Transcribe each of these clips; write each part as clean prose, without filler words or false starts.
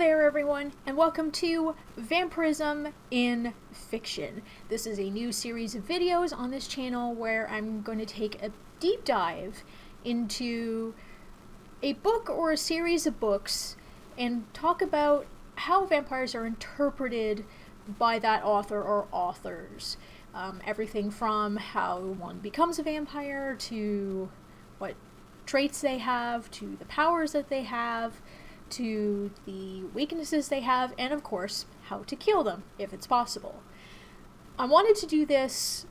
there everyone, and welcome to Vampirism in Fiction. This is a new series of videos on this channel where I'm going to take a deep dive into a book or a series of books and talk about how vampires are interpreted by that author or authors. Everything from how one becomes a vampire, to what traits they have, to the powers that they have, to the weaknesses they have, and of course, how to kill them, if it's possible. I wanted to do this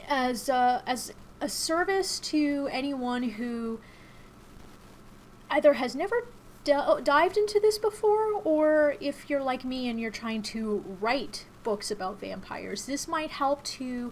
as a service to anyone who either has never dived into this before, or if you're like me and you're trying to write books about vampires, this might help to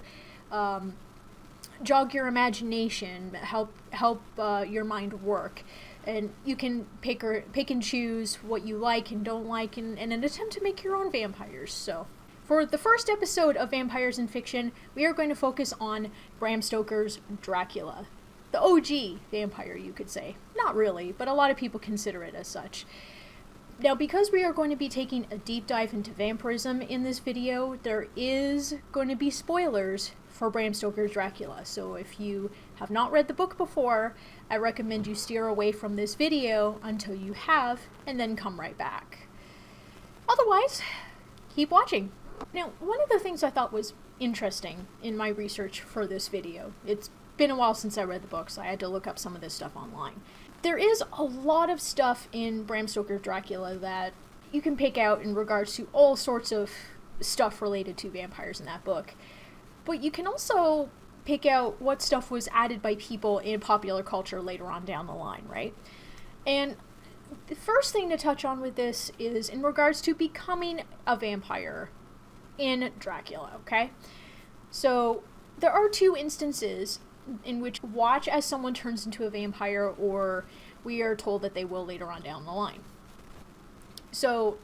jog your imagination, help your mind work. And you can pick and choose what you like and don't like in an attempt to make your own vampires. So, for the first episode of Vampires in Fiction, we are going to focus on Bram Stoker's Dracula. The OG vampire, you could say. Not really, but a lot of people consider it as such. Now, because we are going to be taking a deep dive into vampirism in this video, there is going to be spoilers for Bram Stoker's Dracula. So if you have not read the book before, I recommend you steer away from this video until you have, and then come right back. Otherwise, keep watching. Now, one of the things I thought was interesting in my research for this video, it's been a while since I read the book, so I had to look up some of this stuff online. There is a lot of stuff in Bram Stoker's Dracula that you can pick out in regards to all sorts of stuff related to vampires in that book. But you can also pick out what stuff was added by people in popular culture later on down the line, right? And the first thing to touch on with this is in regards to becoming a vampire in Dracula, okay? So there are two instances in which watch as someone turns into a vampire, or we are told that they will later on down the line. So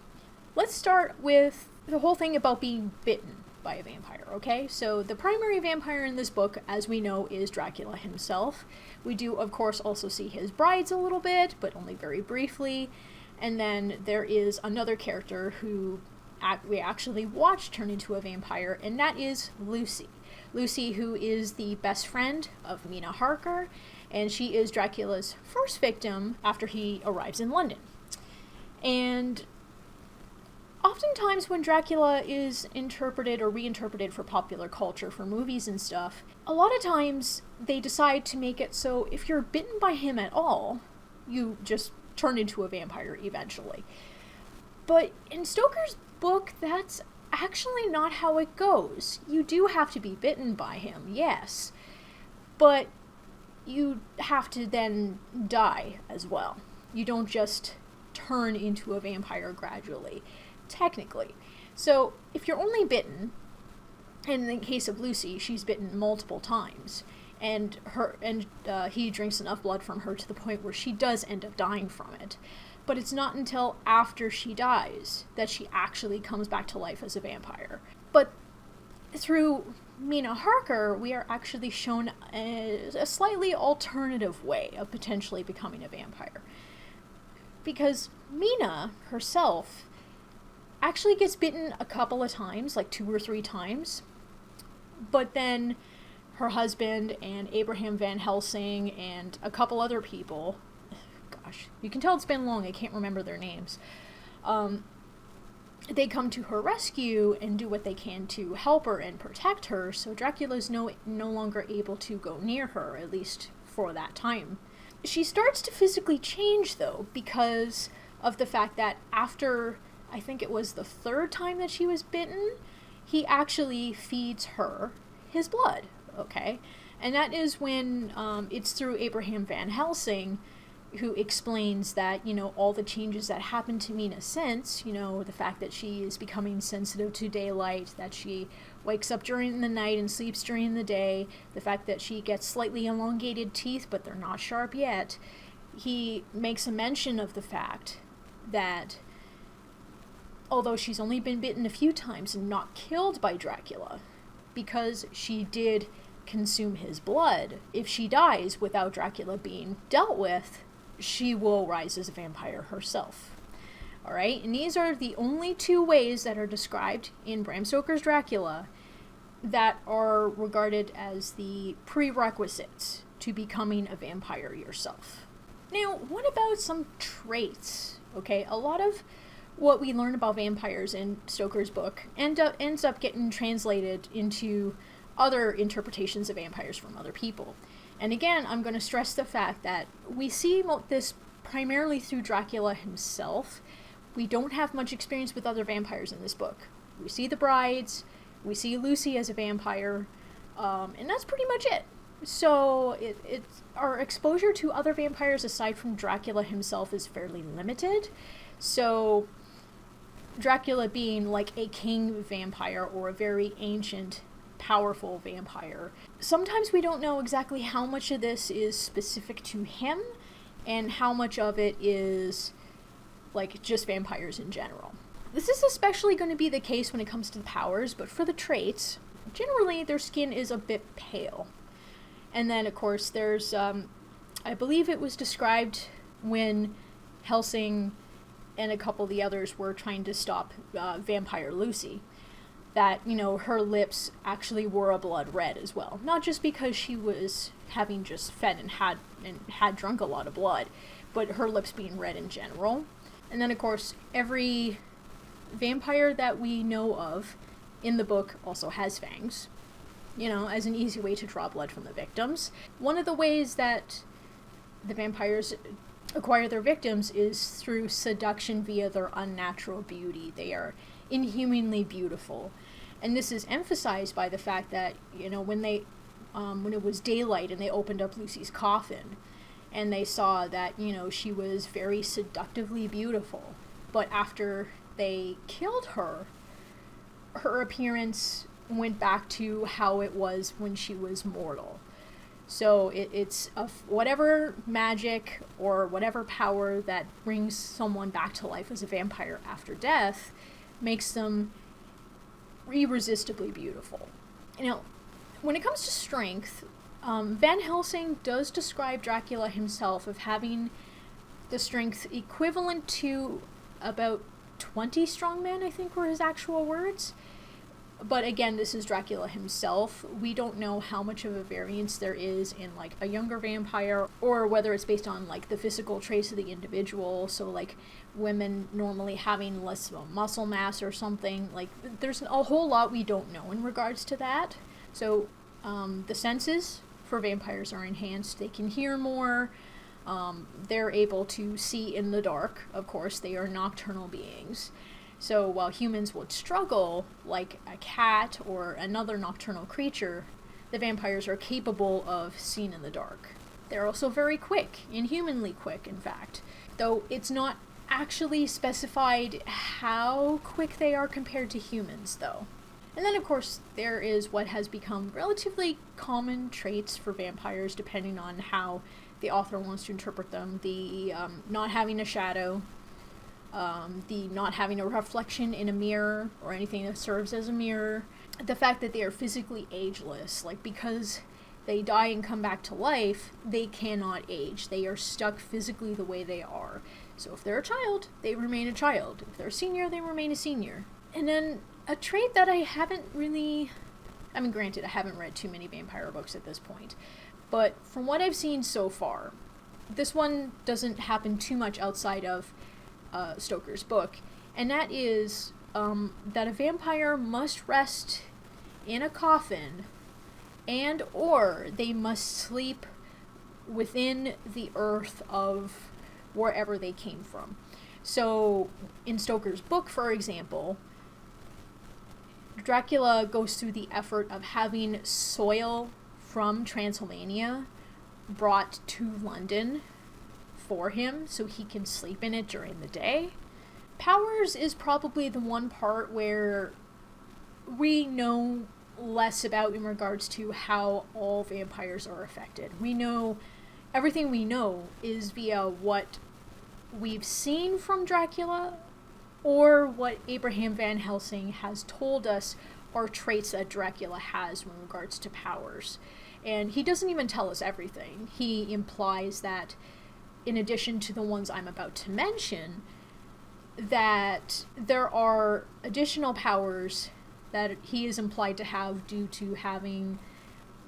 let's start with the whole thing about being bitten by a vampire, okay? So the primary vampire in this book, as we know, is Dracula himself. We do, of course, also see his brides a little bit, but only very briefly. And then there is another character who we actually watch turn into a vampire, and that is Lucy. Lucy, who is the best friend of Mina Harker, and she is Dracula's first victim after he arrives in London. And oftentimes when Dracula is interpreted or reinterpreted for popular culture, for movies and stuff, a lot of times they decide to make it so if you're bitten by him at all, you just turn into a vampire eventually. But in Stoker's book, that's actually not how it goes. You do have to be bitten by him, yes, but you have to then die as well. You don't just turn into a vampire gradually, technically. So if you're only bitten, and in the case of Lucy, she's bitten multiple times, and he drinks enough blood from her to the point where she does end up dying from it. But it's not until after she dies that she actually comes back to life as a vampire. But through Mina Harker, we are actually shown a slightly alternative way of potentially becoming a vampire. Because Mina herself actually gets bitten a couple of times, like 2 or 3 times, but then her husband and Abraham Van Helsing and a couple other people, gosh, you can tell it's been long, I can't remember their names, they come to her rescue and do what they can to help her and protect her, so Dracula's no longer able to go near her, at least for that time. She starts to physically change, though, because of the fact that after, I think it was the 3rd time that she was bitten, he actually feeds her his blood, okay? And that is when it's through Abraham Van Helsing, who explains that, all the changes that happened to Mina since, the fact that she is becoming sensitive to daylight, that she wakes up during the night and sleeps during the day, the fact that she gets slightly elongated teeth, but they're not sharp yet. He makes a mention of the fact that although she's only been bitten a few times and not killed by Dracula, because she did consume his blood, if she dies without Dracula being dealt with, she will rise as a vampire herself. All right, and these are the only two ways that are described in Bram Stoker's Dracula that are regarded as the prerequisites to becoming a vampire yourself. Now, what about some traits? Okay, a lot of what we learn about vampires in Stoker's book ends up getting translated into other interpretations of vampires from other people. And again, I'm going to stress the fact that we see this primarily through Dracula himself. We don't have much experience with other vampires in this book. We see the brides, we see Lucy as a vampire, and that's pretty much it. So it's our exposure to other vampires aside from Dracula himself is fairly limited. So Dracula being like a king vampire or a very ancient, powerful vampire, sometimes we don't know exactly how much of this is specific to him and how much of it is like just vampires in general. This is especially going to be the case when it comes to the powers, but for the traits, generally their skin is a bit pale. And then, of course, there's, I believe it was described when Helsing and a couple of the others were trying to stop Vampire Lucy, that, you know, her lips actually were a blood red as well. Not just because she was having just fed and had drunk a lot of blood, but her lips being red in general. And then, of course, every vampire that we know of in the book also has fangs, you know, as an easy way to draw blood from the victims. One of the ways that the vampires acquire their victims is through seduction via their unnatural beauty. They are inhumanly beautiful. And this is emphasized by the fact that, you know, when it was daylight and they opened up Lucy's coffin and they saw that, you know, she was very seductively beautiful. But after they killed her, her appearance went back to how it was when she was mortal. So it's whatever magic or whatever power that brings someone back to life as a vampire after death makes them irresistibly beautiful. You know, when it comes to strength, Van Helsing does describe Dracula himself of having the strength equivalent to about 20 strongmen, I think were his actual words. But again, this is Dracula himself. We don't know how much of a variance there is in like a younger vampire, or whether it's based on like the physical traits of the individual. So like women normally having less muscle mass or something. Like there's a whole lot we don't know in regards to that. So the senses for vampires are enhanced. They can hear more. They're able to see in the dark. Of course, they are nocturnal beings. So while humans would struggle, like a cat or another nocturnal creature, the vampires are capable of seeing in the dark. They're also very quick, inhumanly quick, in fact. Though it's not actually specified how quick they are compared to humans, though. And then, of course, there is what has become relatively common traits for vampires, depending on how the author wants to interpret them. The not having a shadow, the not having a reflection in a mirror or anything that serves as a mirror, the fact that they are physically ageless, like because they die and come back to life, they cannot age. They are stuck physically the way they are. So if they're a child, they remain a child. If they're a senior, they remain a senior. And then a trait that I haven't really, I mean, granted, I haven't read too many vampire books at this point, but from what I've seen so far, this one doesn't happen too much outside of Stoker's book, and that is that a vampire must rest in a coffin, and or they must sleep within the earth of wherever they came from. So in Stoker's book, for example, Dracula goes through the effort of having soil from Transylvania brought to London for him so he can sleep in it during the day. Powers is probably the one part where we know less about in regards to how all vampires are affected. We know, everything we know is via what we've seen from Dracula or what Abraham Van Helsing has told us are traits that Dracula has in regards to powers. And he doesn't even tell us everything. He implies that in addition to the ones I'm about to mention, that there are additional powers that he is implied to have due to having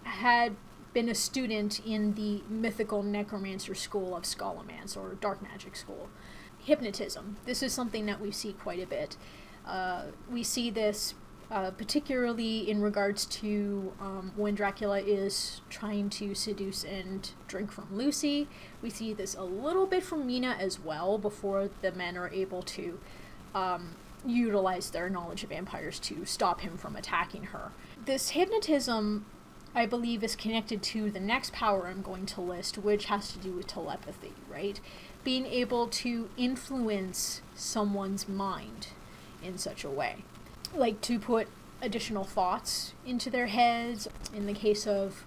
had been a student in the mythical necromancer school of Scholomance, or dark magic school. Hypnotism. This is something that we see quite a bit. We see this particularly in regards to when Dracula is trying to seduce and drink from Lucy. We see this a little bit from Mina as well, before the men are able to utilize their knowledge of vampires to stop him from attacking her. This hypnotism, I believe, is connected to the next power I'm going to list, which has to do with telepathy, right? Being able to influence someone's mind in such a way. Like to put additional thoughts into their heads. In the case of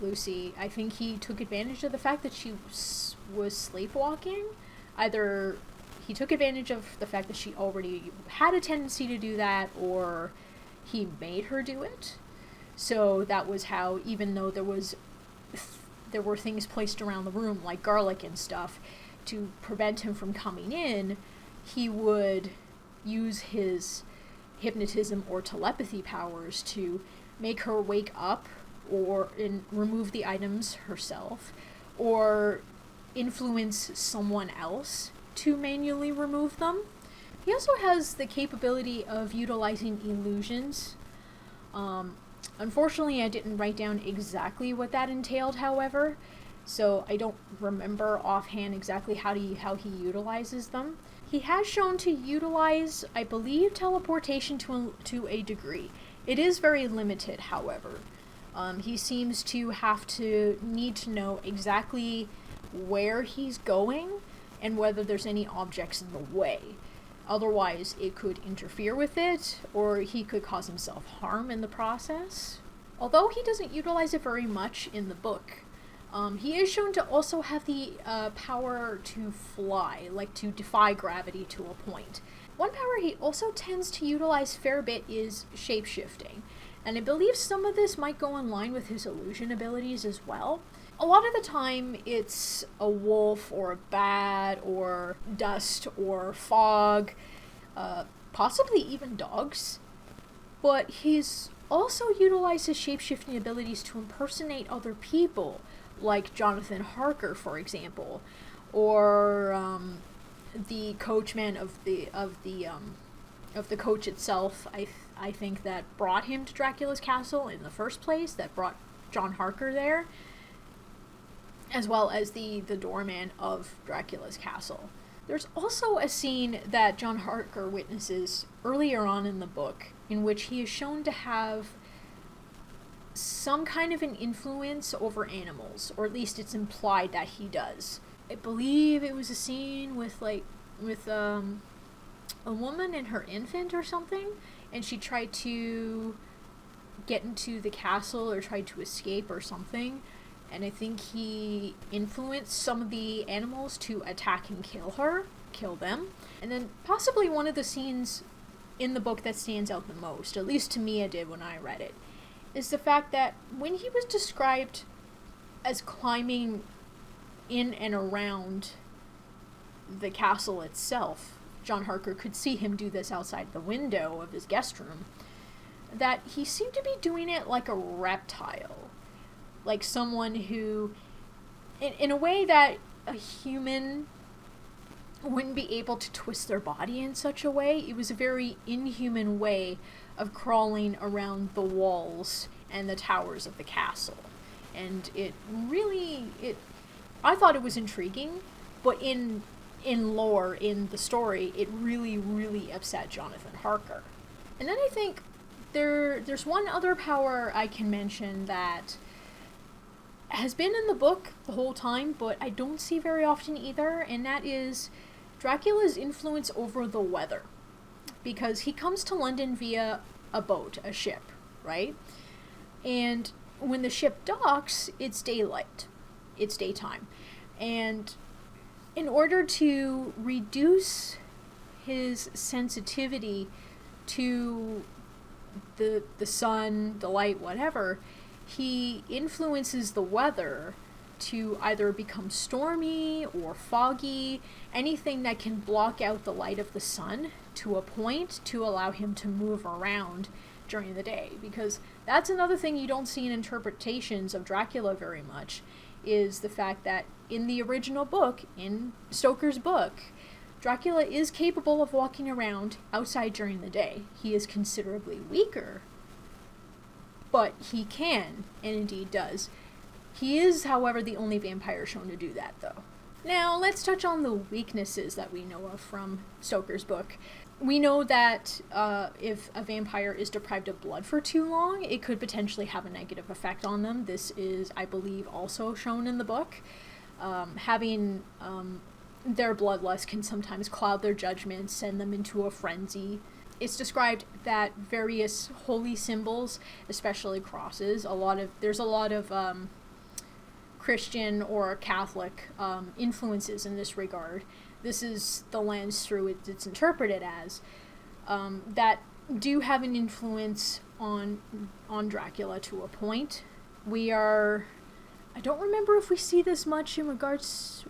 Lucy, I think he took advantage of the fact that she was sleepwalking. Either he took advantage of the fact that she already had a tendency to do that, or he made her do it. So that was how, even though there were things placed around the room, like garlic and stuff, to prevent him from coming in, he would use his hypnotism or telepathy powers to make her wake up or remove the items herself, or influence someone else to manually remove them. He also has the capability of utilizing illusions. Unfortunately, I didn't write down exactly what that entailed, however, so I don't remember offhand exactly how he utilizes them. He has shown to utilize, I believe, teleportation to a degree. It is very limited, however. He seems to need to know exactly where he's going and whether there's any objects in the way. Otherwise, it could interfere with it, or he could cause himself harm in the process. Although he doesn't utilize it very much in the book, he is shown to also have the power to fly, like to defy gravity to a point. One power he also tends to utilize a fair bit is shape-shifting, and I believe some of this might go in line with his illusion abilities as well. A lot of the time, it's a wolf or a bat or dust or fog, possibly even dogs. But he's also utilized his shape-shifting abilities to impersonate other people, like Jonathan Harker, for example, or the coachman of the coach itself. I think that brought him to Dracula's castle in the first place, that brought John Harker there, as well as the doorman of Dracula's castle. There's also a scene that John Harker witnesses earlier on in the book, in which he is shown to have some kind of an influence over animals, or at least it's implied that he does. I believe it was a scene with a woman and her infant or something, and she tried to get into the castle or tried to escape or something. And I think he influenced some of the animals to attack and kill them. And then possibly one of the scenes in the book that stands out the most, at least to me it did when I read it, is the fact that when he was described as climbing in and around the castle itself, John Harker could see him do this outside the window of his guest room, that he seemed to be doing it like a reptile. Like someone who, in a way that a human wouldn't be able to twist their body in such a way. It was a very inhuman way of crawling around the walls and the towers of the castle. And I thought it was intriguing, but in lore, in the story, it really, really upset Jonathan Harker. And then I think there's one other power I can mention that has been in the book the whole time, but I don't see very often either, and that is Dracula's influence over the weather. Because he comes to London via a boat, a ship, right? And when the ship docks, it's daylight. It's daytime. And in order to reduce his sensitivity to the sun, the light, whatever, he influences the weather to either become stormy or foggy, anything that can block out the light of the sun to a point to allow him to move around during the day. Because that's another thing you don't see in interpretations of Dracula very much, is the fact that in the original book, in Stoker's book, Dracula is capable of walking around outside during the day. He is considerably weaker, but he can, and indeed does. He is, however, the only vampire shown to do that, though. Now, let's touch on the weaknesses that we know of from Stoker's book. We know that if a vampire is deprived of blood for too long, it could potentially have a negative effect on them. This is, I believe, also shown in the book. Having their bloodlust can sometimes cloud their judgment, send them into a frenzy. It's described that various holy symbols, especially crosses, there's a lot of Christian or Catholic influences in this regard. This is the lens through which it's interpreted as, that do have an influence on Dracula to a point. I don't remember if we see this much in regards...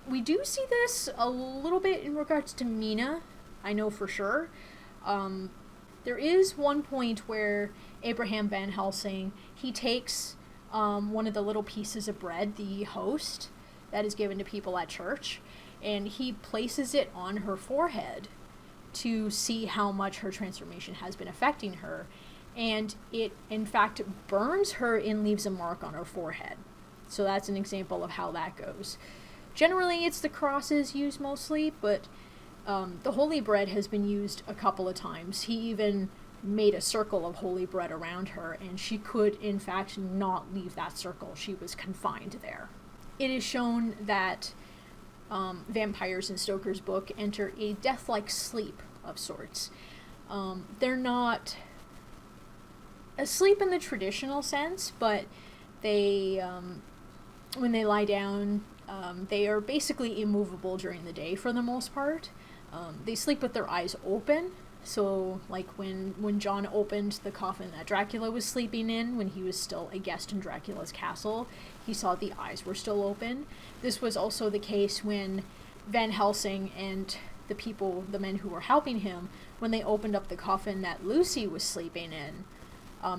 We do see this a little bit in regards to Mina, I know for sure. There is one point where Abraham Van Helsing, he takes one of the little pieces of bread, the host, that is given to people at church, and he places it on her forehead to see how much her transformation has been affecting her. And it, in fact, burns her and leaves a mark on her forehead. So that's an example of how that goes. Generally, it's the crosses used mostly, but the holy bread has been used a couple of times. He even made a circle of holy bread around her, and she could, in fact, not leave that circle. She was confined there. It is shown that vampires in Stoker's book enter a death-like sleep of sorts. They're not asleep in the traditional sense, but they, when they lie down, they are basically immovable during the day for the most part. They sleep with their eyes open. So, like when John opened the coffin that Dracula was sleeping in, when he was still a guest in Dracula's castle, he saw the eyes were still open. This was also the case when Van Helsing and the men who were helping him, when they opened up the coffin that Lucy was sleeping in,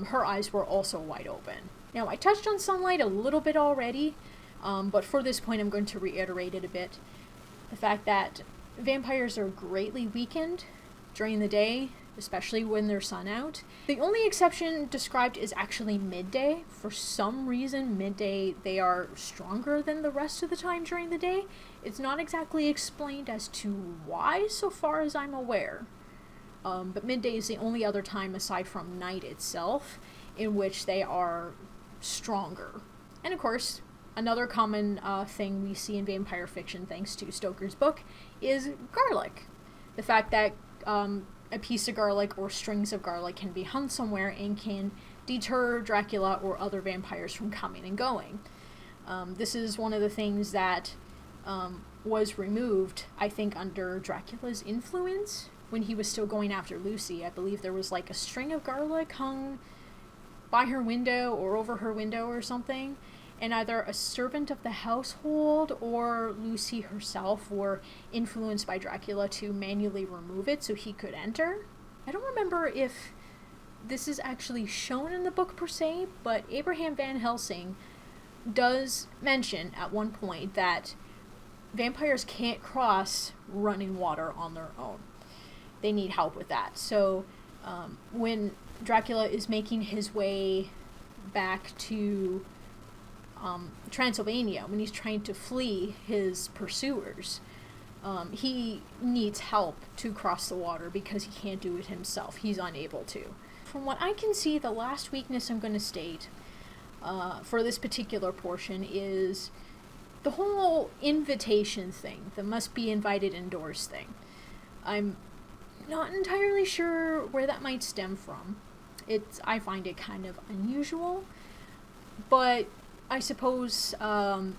her eyes were also wide open. Now, I touched on sunlight a little bit already, but for this point I'm going to reiterate it a bit. The fact that vampires are greatly weakened during the day, especially when there's sun out. The only exception described is actually midday. For some reason, midday they are stronger than the rest of the time during the day. It's not exactly explained as to why, so far as I'm aware. But midday is the only other time aside from night itself in which they are stronger. And of course, another common thing we see in vampire fiction, thanks to Stoker's book, is garlic. The fact that a piece of garlic or strings of garlic can be hung somewhere and can deter Dracula or other vampires from coming and going. This is one of the things that was removed, I think, under Dracula's influence when he was still going after Lucy. I believe there was like a string of garlic hung by her window or over her window or something, and either a servant of the household or Lucy herself were influenced by Dracula to manually remove it so he could enter. I don't remember if this is actually shown in the book per se, but Abraham Van Helsing does mention at one point that vampires can't cross running water on their own. They need help with that. So when Dracula is making his way back to Transylvania, when he's trying to flee his pursuers, he needs help to cross the water because he can't do it himself. He's unable to. From what I can see, the last weakness I'm going to state for this particular portion is the whole invitation thing, the must be invited indoors thing. I'm not entirely sure where that might stem from. I find it kind of unusual, but I suppose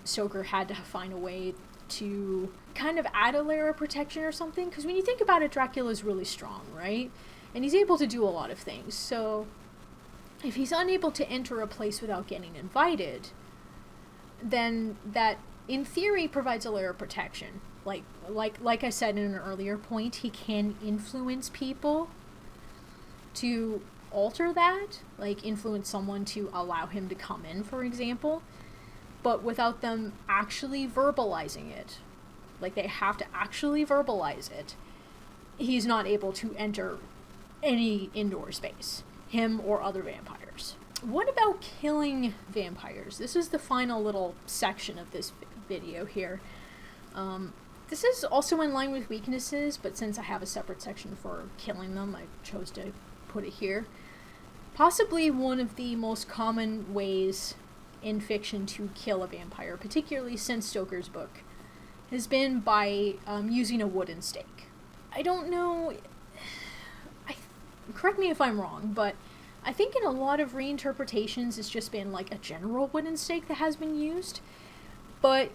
Stoker had to find a way to kind of add a layer of protection or something, because when you think about it, Dracula's really strong, right? And he's able to do a lot of things, so if he's unable to enter a place without getting invited, then that in theory provides a layer of protection. Like I said in an earlier point, he can influence people to alter that, like influence someone to allow him to come in, for example, but without them actually verbalizing it. Like, they have to actually verbalize it. He's not able to enter any indoor space, him or other vampires. What about killing vampires? This is the final little section of this video here. This is also in line with weaknesses, but since I have a separate section for killing them, I chose to put it here. Possibly one of the most common ways in fiction to kill a vampire, particularly since Stoker's book, has been by using a wooden stake. I don't know, correct me if I'm wrong, but I think in a lot of reinterpretations it's just been like a general wooden stake that has been used. But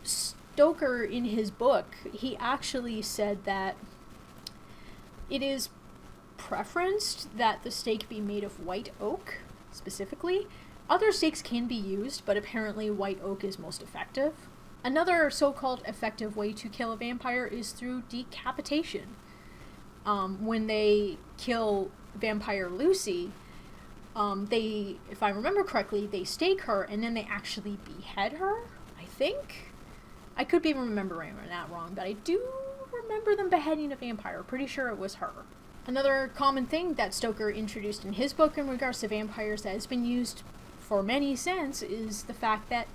Stoker, in his book, he actually said that it is preferenced that the stake be made of white oak, specifically. Other stakes can be used, but apparently white oak is most effective. Another so-called effective way to kill a vampire is through decapitation. When they kill vampire Lucy, they, if I remember correctly, they stake her and then they actually behead her, I think? I could be remembering that wrong, but I do remember them beheading a vampire. Pretty sure it was her. Another common thing that Stoker introduced in his book in regards to vampires that has been used for many since is the fact that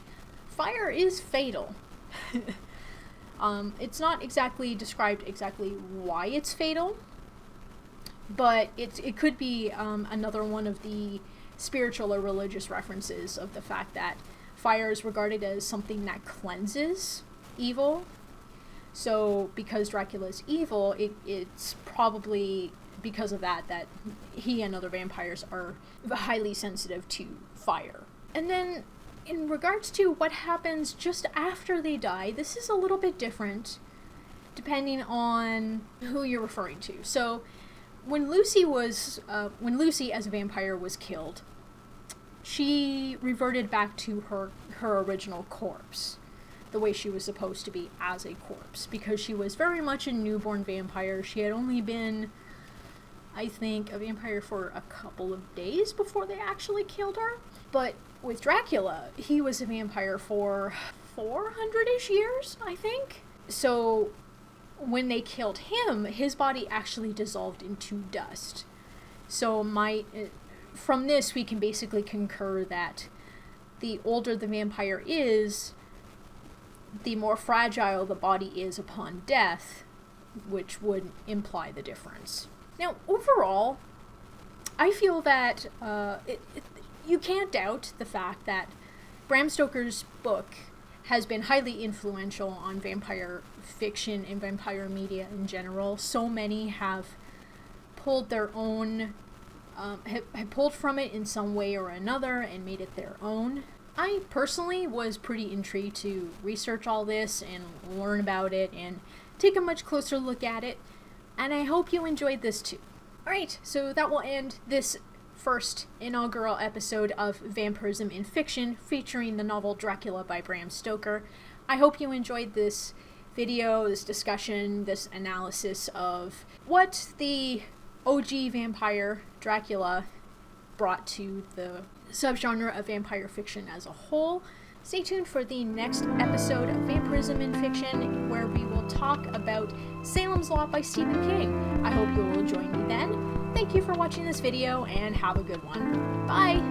fire is fatal. It's not exactly described exactly why it's fatal, but it could be another one of the spiritual or religious references of the fact that fire is regarded as something that cleanses evil. So because Dracula is evil, it's probably because of that he and other vampires are highly sensitive to fire. And then in regards to what happens just after they die, this is a little bit different depending on who you're referring to. So when Lucy as a vampire was killed, she reverted back to her original corpse, the way she was supposed to be as a corpse, because she was very much a newborn vampire. She had only been, I think, a vampire for a couple of days before they actually killed her. But with Dracula, he was a vampire for 400-ish years, I think. So when they killed him, his body actually dissolved into dust. So from this, we can basically concur that the older the vampire is, the more fragile the body is upon death, which would imply the difference. Now, overall, I feel that you can't doubt the fact that Bram Stoker's book has been highly influential on vampire fiction and vampire media in general. So many have pulled their own, have pulled from it in some way or another and made it their own. I personally was pretty intrigued to research all this and learn about it and take a much closer look at it, and I hope you enjoyed this too. Alright, so that will end this first inaugural episode of Vampirism in Fiction, featuring the novel Dracula by Bram Stoker. I hope you enjoyed this video, this discussion, this analysis of what the OG vampire Dracula brought to the subgenre of vampire fiction as a whole. Stay tuned for the next episode of Vampirism in Fiction, where we will talk about Salem's Lot by Stephen King. I hope you will join me then. Thank you for watching this video, and have a good one. Bye!